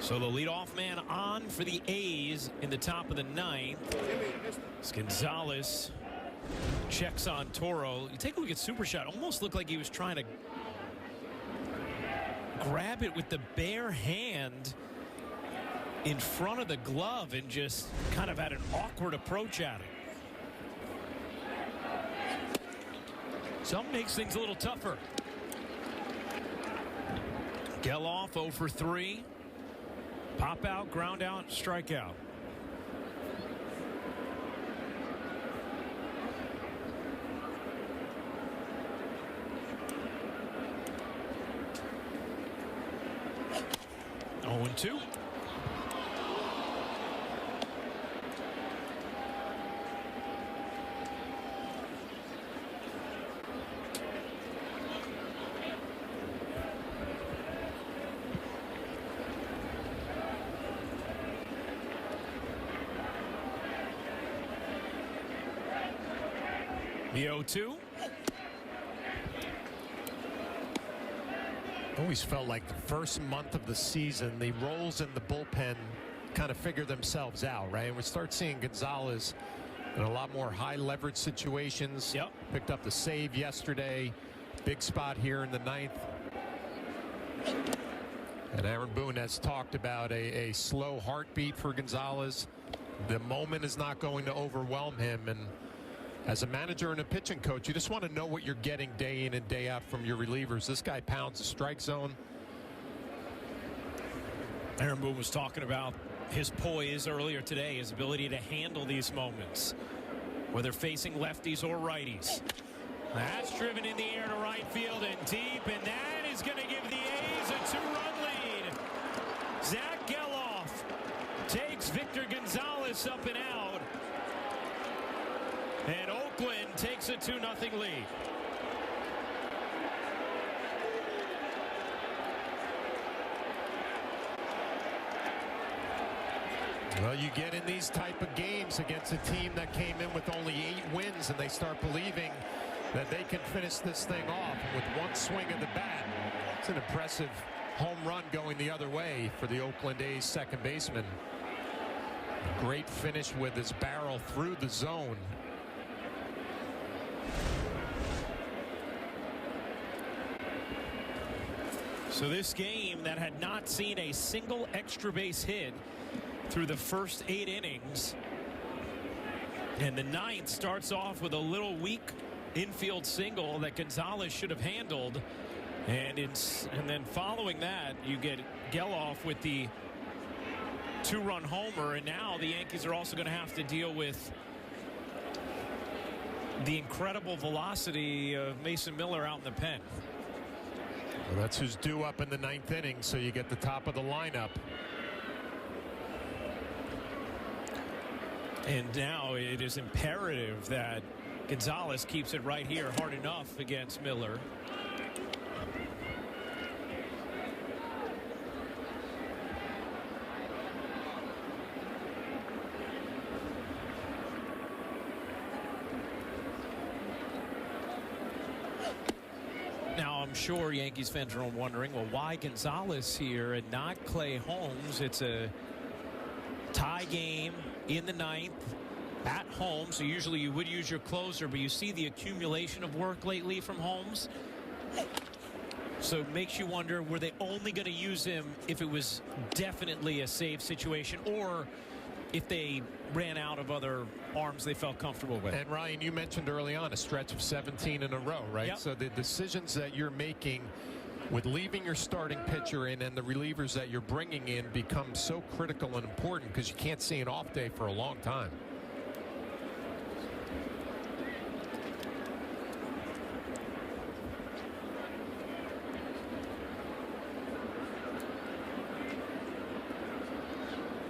So the leadoff man on for the A's in the top of the ninth. As Gonzalez checks on Toro. You take a look at Super Shot. Almost looked like he was trying to grab it with the bare hand in front of the glove and just kind of had an awkward approach at it. Some makes things a little tougher. Geloff 0 for 3. Pop out, ground out, strikeout. Oh, and 2. The 0-2. Always felt like the first month of the season, the roles in the bullpen kind of figure themselves out, right? And we start seeing Gonzalez in a lot more high leverage situations. Yep. Picked up the save yesterday. Big spot here in the ninth. And Aaron Boone has talked about a slow heartbeat for Gonzalez. The moment is not going to overwhelm him. And as a manager and a pitching coach, you just want to know what you're getting day in and day out from your relievers. This guy pounds the strike zone. Aaron Boone was talking about his poise earlier today, his ability to handle these moments, whether facing lefties or righties. That's driven in the air to right field and deep, and that is going to give the A's a 2-run lead. Zach Geloff takes Victor Gonzalez up and out. And Oakland takes a 2-0 lead. Well, you get in these type of games against a team that came in with only 8 wins, and they start believing that they can finish this thing off with one swing of the bat. It's an impressive home run going the other way for the Oakland A's second baseman. Great finish with his barrel through the zone. So this game that had not seen a single extra base hit through the first 8 innings. And the ninth starts off with a little weak infield single that Gonzalez should have handled. And then following that, you get Geloff with the 2-run homer. And now the Yankees are also going to have to deal with the incredible velocity of Mason Miller out in the pen. Well, that's who's due up in the 9th inning, so you get the top of the lineup. And now it is imperative that Gonzalez keeps it right here hard enough against Miller. Now, I'm sure Yankees fans are wondering, well, why Gonzalez here and not Clay Holmes? It's a tie game in the 9th at home, so usually you would use your closer, but you see the accumulation of work lately from Holmes. So it makes you wonder, were they only going to use him if it was definitely a save situation, or if they ran out of other arms they felt comfortable with? And Ryan, you mentioned early on a stretch of 17 in a row, right? Yep. So the decisions that you're making with leaving your starting pitcher in and the relievers that you're bringing in become so critical and important because you can't see an off day for a long time.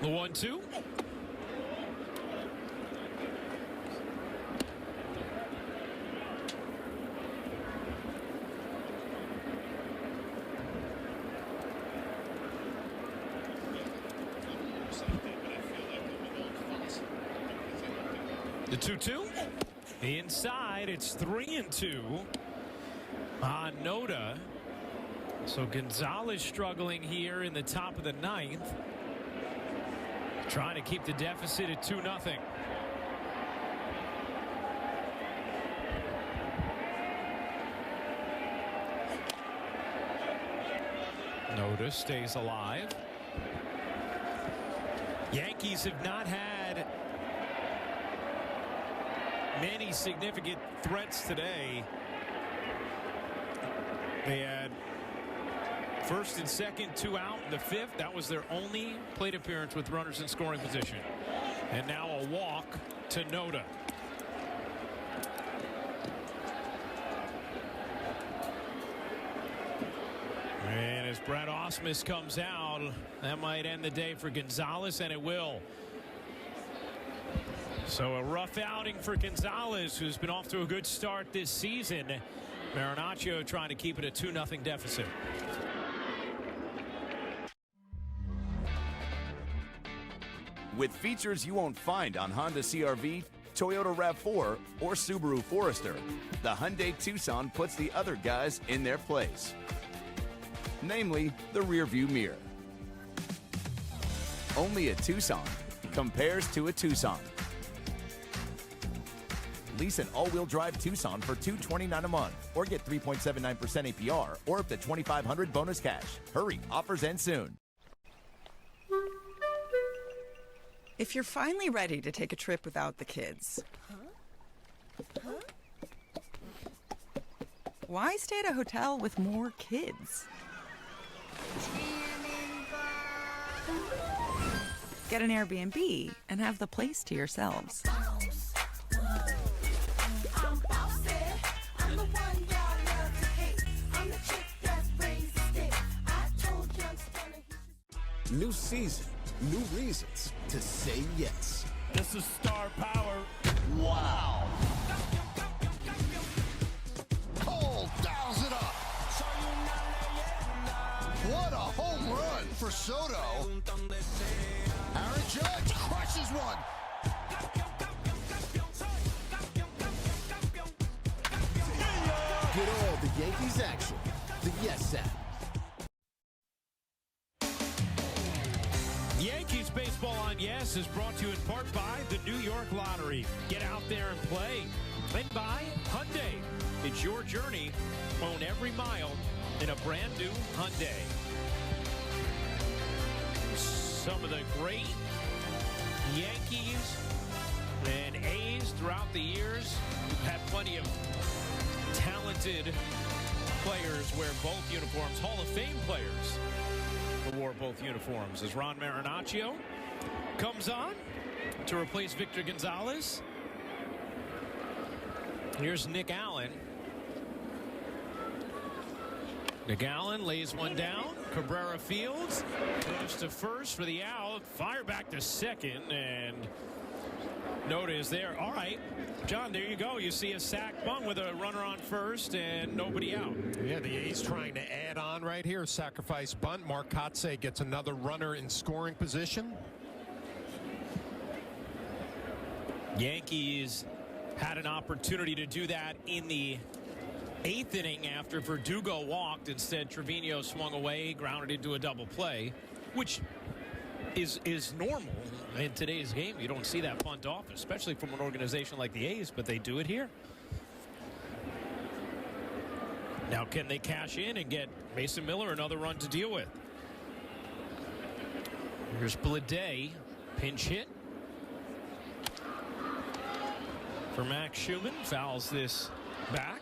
The 1-2. The 2-2. Inside, it's 3-2 on Noda. So Gonzalez struggling here in the top of the ninth. Trying to keep the deficit at 2-0. Noda stays alive. Yankees have not had many significant threats today. They had first and second, 2 out. The fifth, that was their only plate appearance with runners in scoring position. And now a walk to Noda. And as Brad Ausmus comes out, that might end the day for Gonzalez, and it will. So a rough outing for Gonzalez, who's been off to a good start this season. Marinaccio trying to keep it a 2-0 deficit. With features you won't find on Honda CR-V, Toyota RAV4, or Subaru Forester, the Hyundai Tucson puts the other guys in their place. Namely, the rearview mirror. Only a Tucson compares to a Tucson. Lease an all-wheel drive Tucson for $229 a month, or get 3.79% APR, or up to $2,500 bonus cash. Hurry, offers end soon. If you're finally ready to take a trip without the kids, why stay at a hotel with more kids? Get an Airbnb and have the place to yourselves. New season, new reasons to say yes. This is star power. Wow. Cole dials it up. What a home run for Soto. Aaron Judge crushes one. Get all the Yankees action. The Yes app. Yankees baseball on Yes is brought to you in part by the New York Lottery. Get out there and play. And by Hyundai. It's your journey. Own every mile in a brand new Hyundai. Some of the great Yankees and A's throughout the years have plenty of talented players wear both uniforms. Hall of Fame players wore both uniforms as Ron Marinaccio comes on to replace Victor Gonzalez. Here's Nick Allen. Nick Allen lays one down. Cabrera fields. Goes to first for the out. Fire back to second. And Noda is there. All right. John, there you go. You see a sac bunt with a runner on first and nobody out. Yeah, the A's trying to add on right here. Sacrifice bunt. Marcotte gets another runner in scoring position. Yankees had an opportunity to do that in the 8th inning after Verdugo walked. Instead, Trevino swung away, grounded into a double play, which is normal in today's game. You don't see that bunt off, especially from an organization like the A's, but they do it here. Now, can they cash in and get Mason Miller another run to deal with? Here's Bleday, pinch hit for Max Schumann. Fouls this back.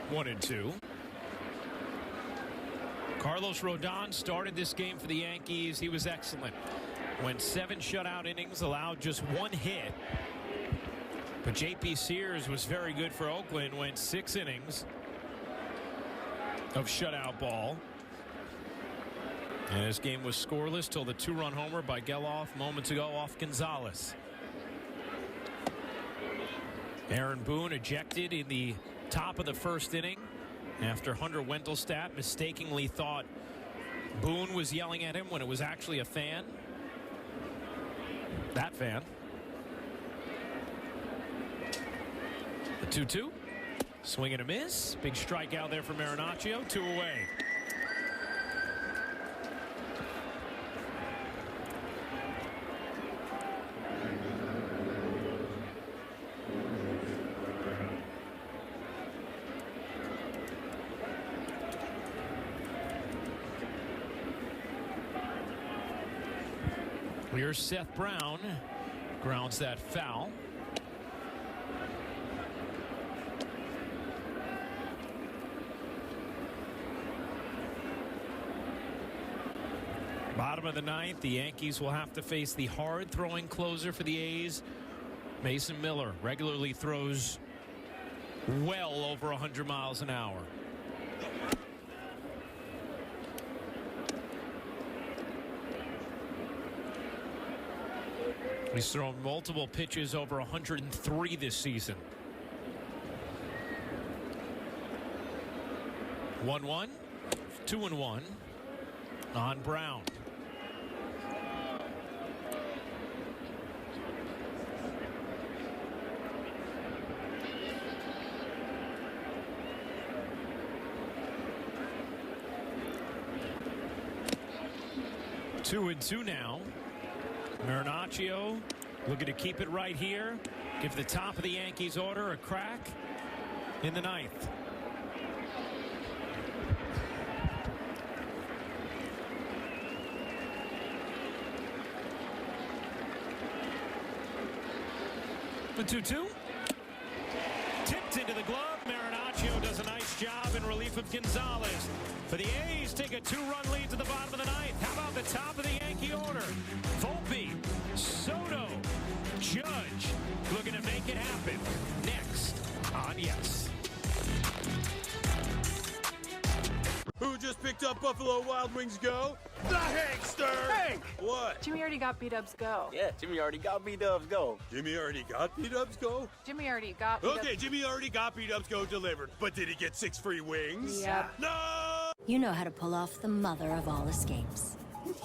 One and two. Carlos Rodon started this game for the Yankees. He was excellent. Went 7 shutout innings, allowed just 1 hit. But J.P. Sears was very good for Oakland. Went 6 innings of shutout ball. And this game was scoreless till the 2-run homer by Geloff moments ago off Gonzalez. Aaron Boone ejected in the top of the 1st inning after Hunter Wendelstadt mistakenly thought Boone was yelling at him when it was actually a fan. That fan. The 2-2. Swing and a miss. Big strikeout there for Marinaccio. 2 away. Here's Seth Brown. Grounds that foul. Bottom of the ninth, the Yankees will have to face the hard-throwing closer for the A's. Mason Miller regularly throws well over 100 miles an hour. He's thrown multiple pitches over 103 this season. 1-1, 2-1 on Brown. Two and two now. Marinaccio looking to keep it right here. Give the top of the Yankees order a crack in the ninth. The 2-2. Tipped into the glove. Marinaccio does a nice job in relief of Gonzalez. For the A's, take a 2-run lead to the bottom of the ninth. How about the top of the Yankee order? Volpe, Soto, Judge looking to make it happen. Next on Yes. Who just picked up Buffalo Wild Wings Go? The Hankster! Hank! What? Jimmy already got B-Dubs Go. Yeah, Jimmy already got B-Dubs Go. Jimmy already got B-Dubs Go? Jimmy already got B-Dubs. Okay, Jimmy already got B-Dubs Go delivered. But did he get 6 free wings? Yep. No! You know how to pull off the mother of all escapes.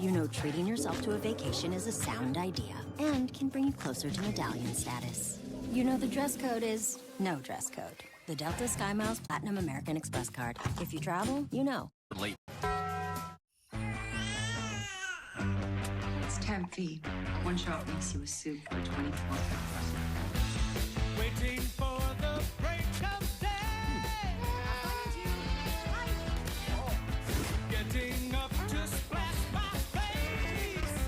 You know treating yourself to a vacation is a sound idea and can bring you closer to medallion status. You know the dress code is no dress code. The Delta SkyMiles Platinum American Express card. If you travel, you know. Late. It's 10 feet. One shot makes you a suit for 24. Waiting for the break of day. Getting up to splash my face.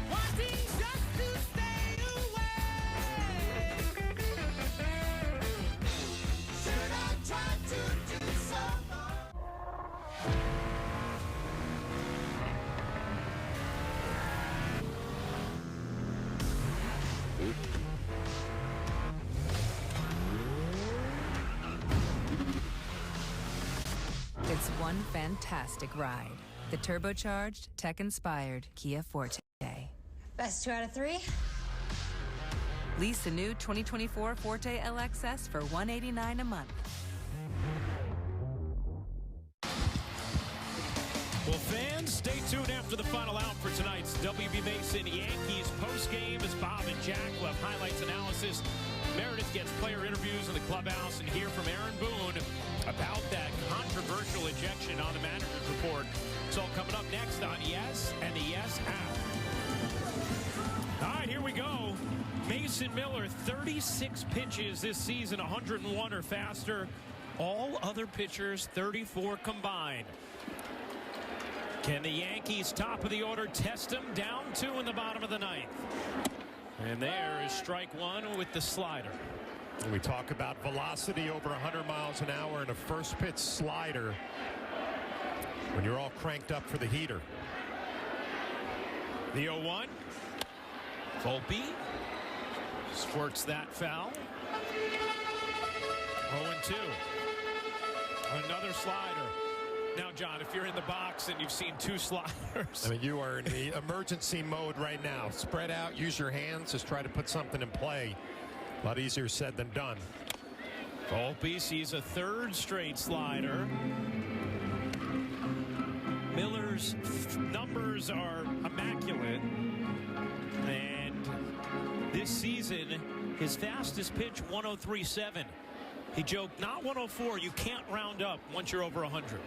Wanting just to stay away. Should I try to do so? It's one fantastic ride. The turbocharged, tech-inspired Kia Forte. Best 2 out of 3? Lease the new 2024 Forte LXS for $189 a month. Well, fans, stay tuned after the final out for tonight's WB Mason Yankees postgame as Bob and Jack will have highlights analysis. Meredith gets player interviews in the clubhouse and hear from Aaron Boone about that controversial ejection on the manager's report. It's all coming up next on Yes and the Yes app. All right, here we go. Mason Miller, 36 pitches this season, 101 or faster. All other pitchers, 34 combined. Can the Yankees, top of the order, test him? Down 2 in the bottom of the ninth. And there is strike one with the slider. We talk about velocity over 100 miles an hour and a first pitch slider when you're all cranked up for the heater. The 0-1. Volpe squirts that foul. 0-2. Another slider. Now, John, if you're in the box and you've seen 2 sliders. I mean, you are in the emergency mode right now. Spread out, use your hands, just try to put something in play. A lot easier said than done. Volpe sees a third straight slider. Miller's numbers are immaculate. And this season, his fastest pitch, 103.7. He joked, not 104. You can't round up once you're over 100.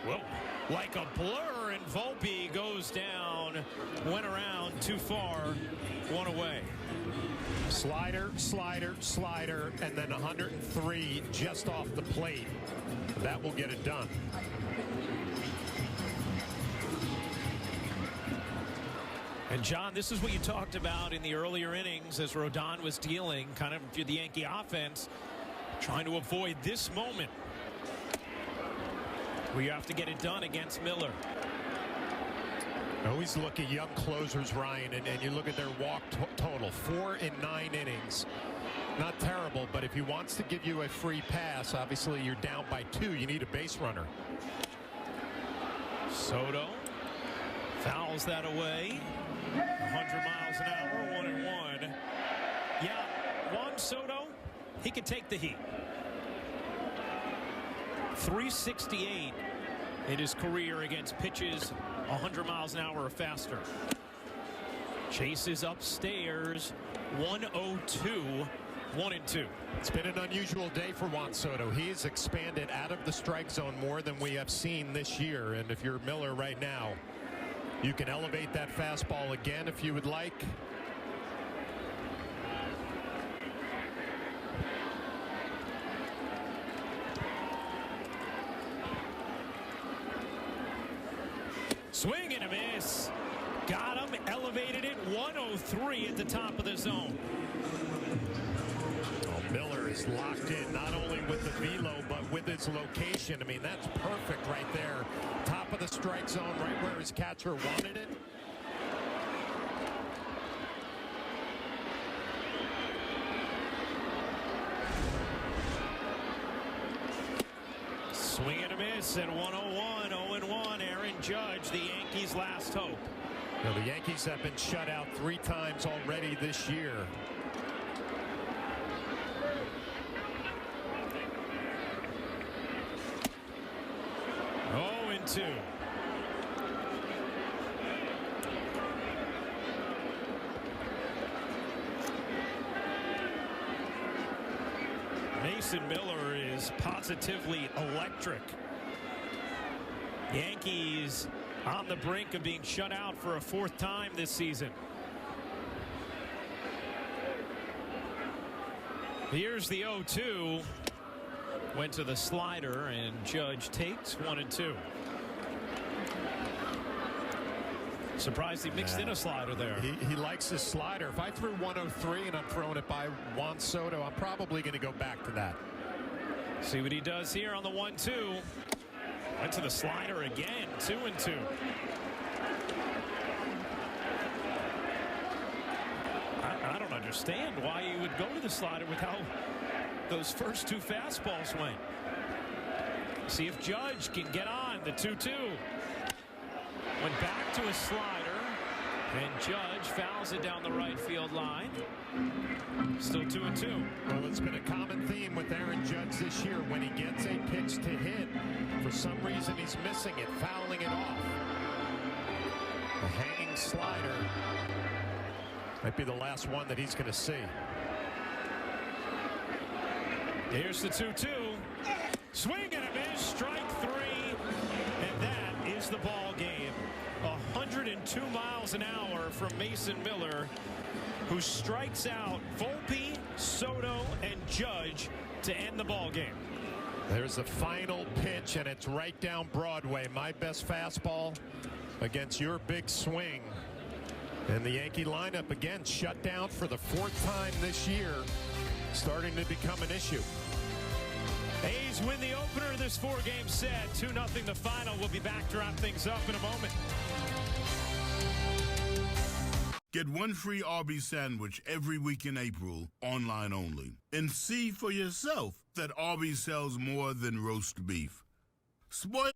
Well, like a blur, and Volpe goes down, went around too far, one away. Slider, slider, slider, and then 103 just off the plate. That will get it done. And, John, this is what you talked about in the earlier innings as Rodon was dealing kind of the Yankee offense, trying to avoid this moment where you have to get it done against Miller. I always look at young closers, Ryan, and you look at their walk total, 4 in 9 innings. Not terrible, but if he wants to give you a free pass, obviously you're down by 2. You need a base runner. Soto fouls that away. 100 miles an hour, 1-1. Yeah, Juan Soto, he could take the heat. 368 in his career against pitches 100 miles an hour or faster. Chases upstairs, 102, 1-2. It's been an unusual day for Juan Soto. He's expanded out of the strike zone more than we have seen this year. And if you're Miller right now, you can elevate that fastball again if you would like. Swing and a miss. Got him, elevated it, 103 at the top of the zone. Oh, Miller is locked in, not only with the velo, but with its location. I mean, that's perfect right there. Top of the strike zone, right where his catcher wanted it. Swing and a miss at 101, 0-1. Aaron Judge, the Yankees' last hope. Now, the Yankees have been shut out 3 times already this year. Oh, and 2. Mason Miller is positively electric. Yankees on the brink of being shut out for a 4th time this season. Here's the 0-2. Went to the slider, and Judge takes 1-2. Surprised he mixed in a slider there. He likes his slider. If I threw 103 and I'm throwing it by Juan Soto, I'm probably going to go back to that. See what he does here on the 1-2. Went to the slider again, 2-2. I don't understand why you would go to the slider with how those first 2 fastballs went. See if Judge can get on the 2-2. Went back to a slider, and Judge fouls it down the right field line. Still 2-2. Well, it's been a common theme with Aaron Judge this year. When he gets a pitch to hit, for some reason he's missing it, fouling it off. A hanging slider might be the last one that he's going to see. Here's the 2-2. Swing and a miss, strike 3, and that is the ball game. 102 miles an hour from Mason Miller, who strikes out Volpe, Soto, and Judge to end the ball game. There's the final pitch, and it's right down Broadway. My best fastball against your big swing. And the Yankee lineup again shut down for the 4th time this year, starting to become an issue. A's win the opener of this 4-game set. 2-0 the final. We'll be back to wrap things up in a moment. Get 1 free Arby's sandwich every week in April, online only. And see for yourself that Arby's sells more than roast beef. Spoil